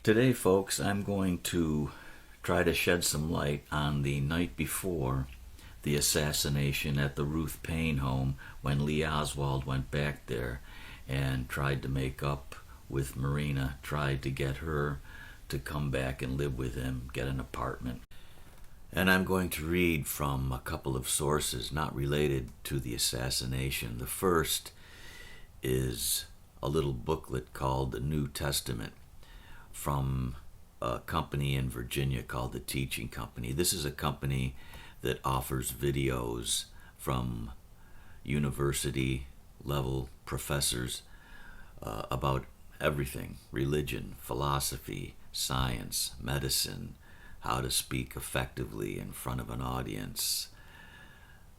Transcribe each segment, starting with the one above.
Today, folks, I'm going to try to shed some light on the night before the assassination at the Ruth Paine home when Lee Oswald went back there and tried to make up with Marina, tried to get her to come back and live with him, get an apartment. And I'm going to read from a couple of sources not related to the assassination. The first is a little booklet called The New Testament from a company in Virginia called the Teaching Company. This is a company that offers videos from university level professors about everything: religion, philosophy, science, medicine, how to speak effectively in front of an audience,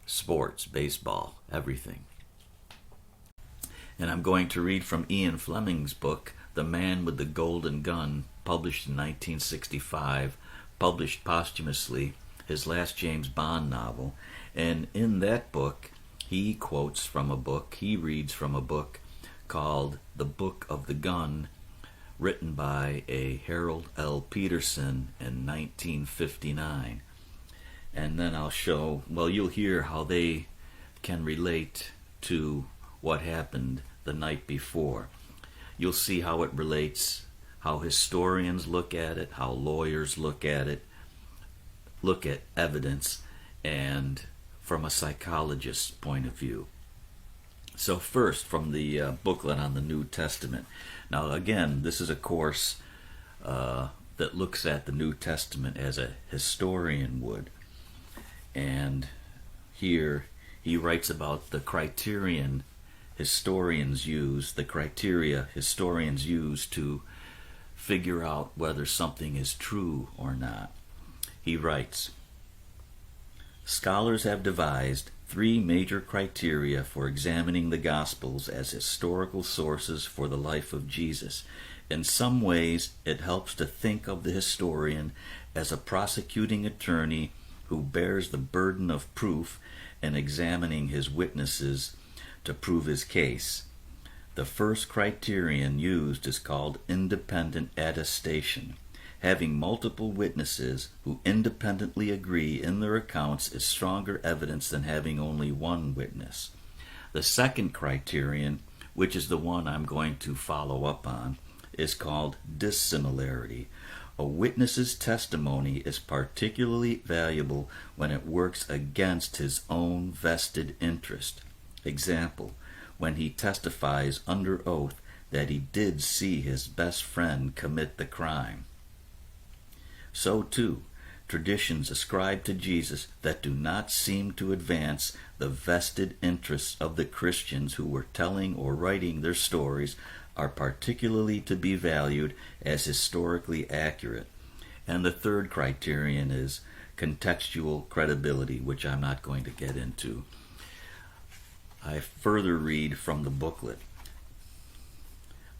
sports, baseball, everything. And I'm going to read from Ian Fleming's book, The Man with the Golden Gun, published in 1965, published posthumously, his last James Bond novel. And in that book, he reads from a book called The Book of the Gun, written by a Harold L. Peterson in 1959. And then you'll hear how they can relate to what happened the night before. You'll see how it relates, how historians look at it, how lawyers look at it, look at evidence, and from a psychologist's point of view. So first, from the booklet on the New Testament. Now again, this is a course that looks at the New Testament as a historian would. And here he writes about the criteria historians use to figure out whether something is true or not. He writes, "Scholars have devised 3 major criteria for examining the Gospels as historical sources for the life of Jesus. In some ways, it helps to think of the historian as a prosecuting attorney who bears the burden of proof in examining his witnesses to prove his case. The first criterion used is called independent attestation. Having multiple witnesses who independently agree in their accounts is stronger evidence than having only one witness. The second criterion, which is the one I'm going to follow up on, is called dissimilarity. A witness's testimony is particularly valuable when it works against his own vested interest. Example, when he testifies under oath that he did see his best friend commit the crime. So too, traditions ascribed to Jesus that do not seem to advance the vested interests of the Christians who were telling or writing their stories are particularly to be valued as historically accurate." And the third criterion is contextual credibility, which I'm not going to get into. I further read from the booklet.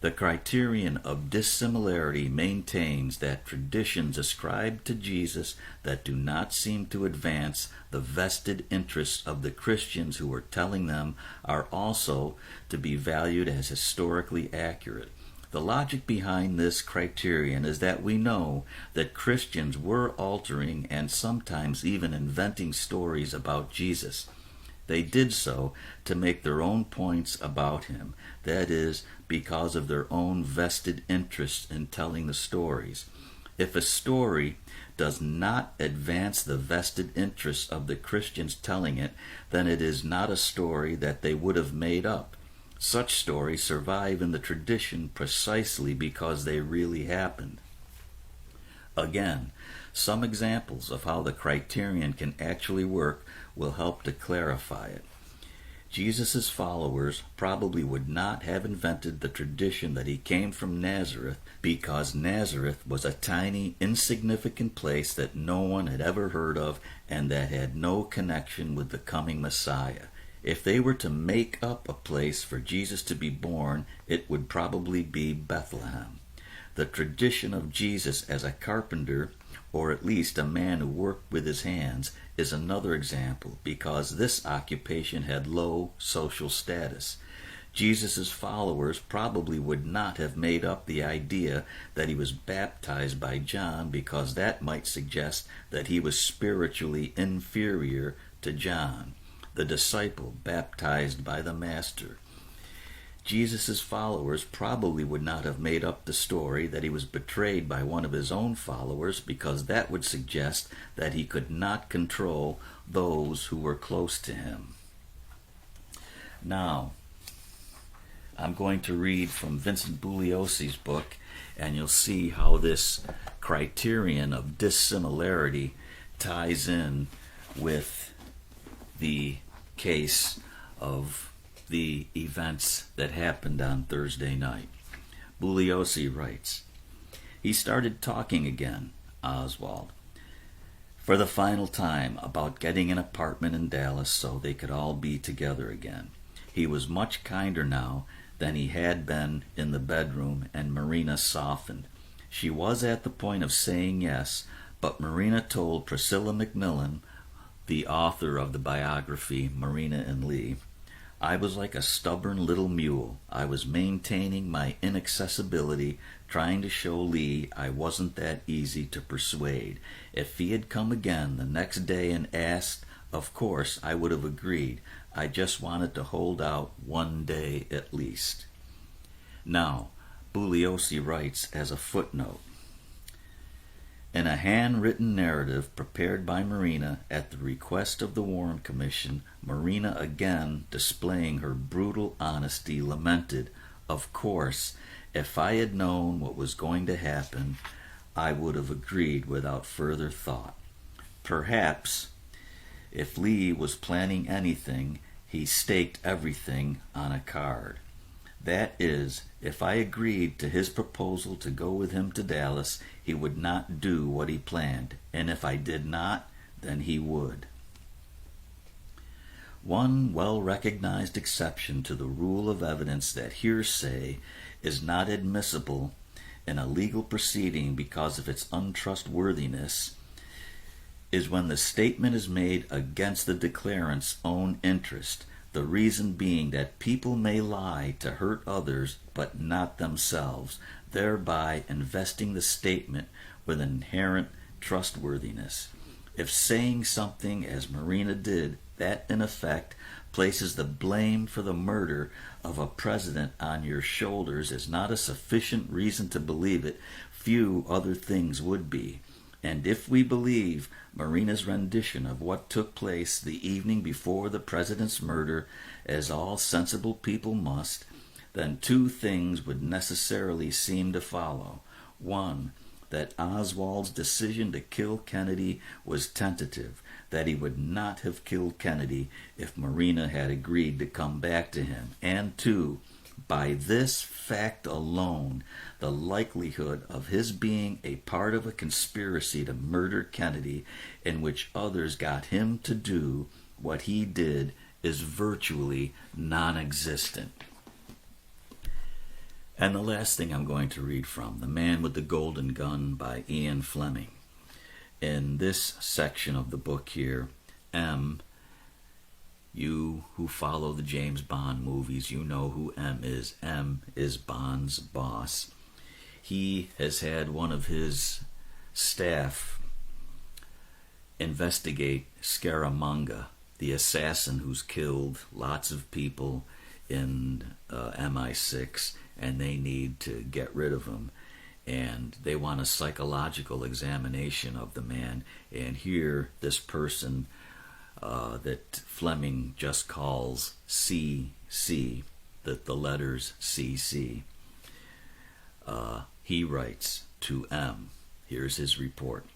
The criterion of dissimilarity maintains that traditions ascribed to Jesus that do not seem to advance the vested interests of the Christians who are telling them are also to be valued as historically accurate. The logic behind this criterion is that we know that Christians were altering and sometimes even inventing stories about Jesus. They did so to make their own points about him, that is, because of their own vested interests in telling the stories. If a story does not advance the vested interests of the Christians telling it, then it is not a story that they would have made up. Such stories survive in the tradition precisely because they really happened. Again, some examples of how the criterion can actually work will help to clarify it. Jesus' followers probably would not have invented the tradition that he came from Nazareth because Nazareth was a tiny, insignificant place that no one had ever heard of and that had no connection with the coming Messiah. If they were to make up a place for Jesus to be born, it would probably be Bethlehem. The tradition of Jesus as a carpenter, or at least a man who worked with his hands, is another example because this occupation had low social status. Jesus' followers probably would not have made up the idea that he was baptized by John, because that might suggest that he was spiritually inferior to John, the disciple baptized by the Master. Jesus' followers probably would not have made up the story that he was betrayed by one of his own followers, because that would suggest that he could not control those who were close to him. Now, I'm going to read from Vincent Bugliosi's book, and you'll see how this criterion of dissimilarity ties in with the case of the events that happened on Thursday night. Bugliosi writes, "He started talking again, Oswald, for the final time, about getting an apartment in Dallas so they could all be together again. He was much kinder now than he had been in the bedroom, and Marina softened. She was at the point of saying yes, but Marina told Priscilla Macmillan, the author of the biography Marina and Lee, I was like a stubborn little mule. I was maintaining my inaccessibility, trying to show Lee I wasn't that easy to persuade. If he had come again the next day and asked, of course I would have agreed. I just wanted to hold out one day at least." Now, Bugliosi writes as a footnote, "In a handwritten narrative prepared by Marina at the request of the Warren Commission, Marina, again displaying her brutal honesty, lamented, of course, if I had known what was going to happen, I would have agreed without further thought. Perhaps, if Lee was planning anything, he staked everything on a card. That is, if I agreed to his proposal to go with him to Dallas, he would not do what he planned, and if I did not, then he would." One well-recognized exception to the rule of evidence that hearsay is not admissible in a legal proceeding because of its untrustworthiness is when the statement is made against the declarant's own interest, the reason being that people may lie to hurt others but not themselves, thereby investing the statement with inherent trustworthiness. If saying something, as Marina did, that in effect places the blame for the murder of a president on your shoulders is not a sufficient reason to believe it, few other things would be. And if we believe Marina's rendition of what took place the evening before the president's murder, as all sensible people must, then two things would necessarily seem to follow. One, that Oswald's decision to kill Kennedy was tentative, that he would not have killed Kennedy if Marina had agreed to come back to him. And two, by this fact alone, the likelihood of his being a part of a conspiracy to murder Kennedy in which others got him to do what he did is virtually non-existent. And the last thing I'm going to read from, The Man with the Golden Gun by Ian Fleming. In this section of the book here, M, you who follow the James Bond movies, you know who M is. M is Bond's boss. He has had one of his staff investigate Scaramanga, the assassin who's killed lots of people in MI6, and they need to get rid of him. And they want a psychological examination of the man. And here, this person that Fleming just calls CC, the letters CC, he writes to M. Here's his report.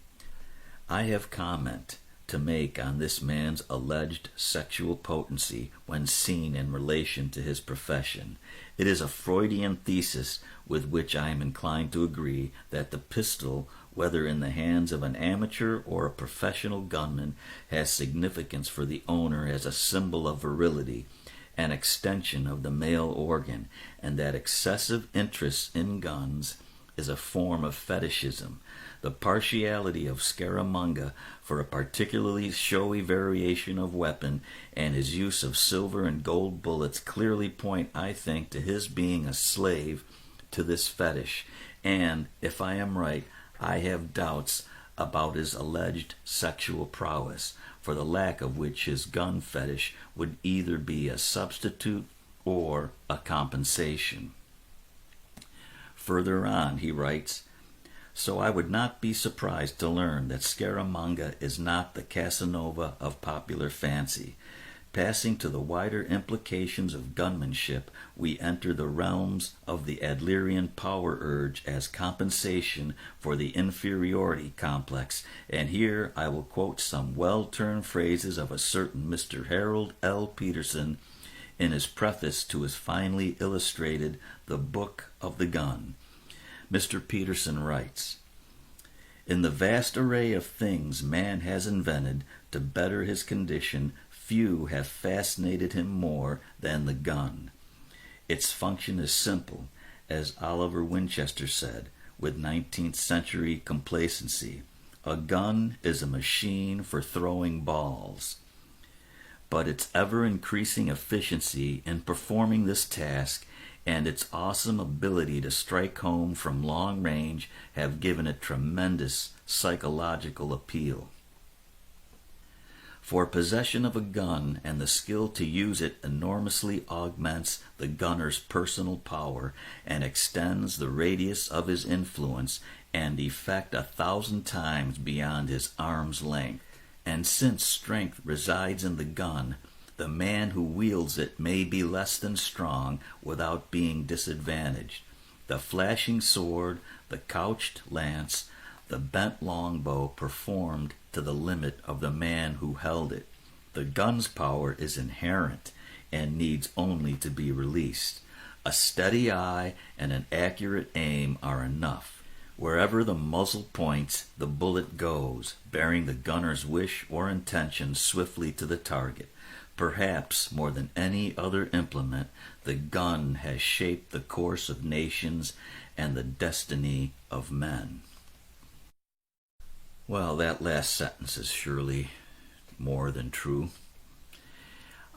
I have comment to make on this man's alleged sexual potency when seen in relation to his profession. It is a Freudian thesis with which I am inclined to agree that the pistol, whether in the hands of an amateur or a professional gunman, has significance for the owner as a symbol of virility, an extension of the male organ, and that excessive interest in guns, is a form of fetishism. The partiality of Scaramanga for a particularly showy variation of weapon and his use of silver and gold bullets clearly point, I think, to his being a slave to this fetish. And, if I am right, I have doubts about his alleged sexual prowess, for the lack of which his gun fetish would either be a substitute or a compensation. Further on, he writes, so I would not be surprised to learn that Scaramanga is not the Casanova of popular fancy. Passing to the wider implications of gunmanship, we enter the realms of the Adlerian power urge as compensation for the inferiority complex, and here I will quote some well-turned phrases of a certain Mr. Harold L. Peterson in his preface to his finely illustrated The Book of the Gun. Mr. Peterson writes, in the vast array of things man has invented to better his condition, few have fascinated him more than the gun. Its function is simple, as Oliver Winchester said, with 19th century complacency. A gun is a machine for throwing balls. But its ever-increasing efficiency in performing this task and its awesome ability to strike home from long range have given it tremendous psychological appeal. For possession of a gun and the skill to use it enormously augments the gunner's personal power and extends the radius of his influence and effect 1,000 times beyond his arm's length. And since strength resides in the gun, the man who wields it may be less than strong without being disadvantaged. The flashing sword, the couched lance, the bent longbow performed to the limit of the man who held it. The gun's power is inherent and needs only to be released. A steady eye and an accurate aim are enough. Wherever the muzzle points, the bullet goes, bearing the gunner's wish or intention swiftly to the target. Perhaps more than any other implement, the gun has shaped the course of nations and the destiny of men. Well, that last sentence is surely more than true.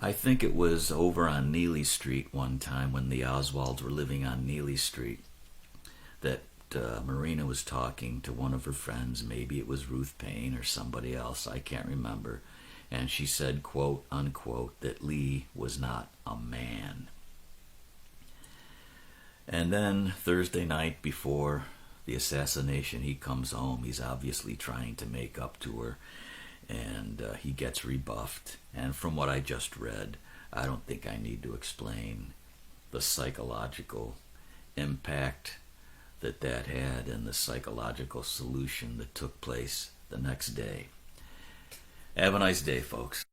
I think it was over on Neely Street one time when the Oswalds were living on Neely Street that Marina was talking to one of her friends. Maybe it was Ruth Payne or somebody else, I can't remember. And she said, quote, unquote, that Lee was not a man. And then Thursday night before the assassination, he comes home. He's obviously trying to make up to her, and he gets rebuffed. And from what I just read, I don't think I need to explain the psychological impact that had and the psychological solution that took place the next day. Have a nice day, folks.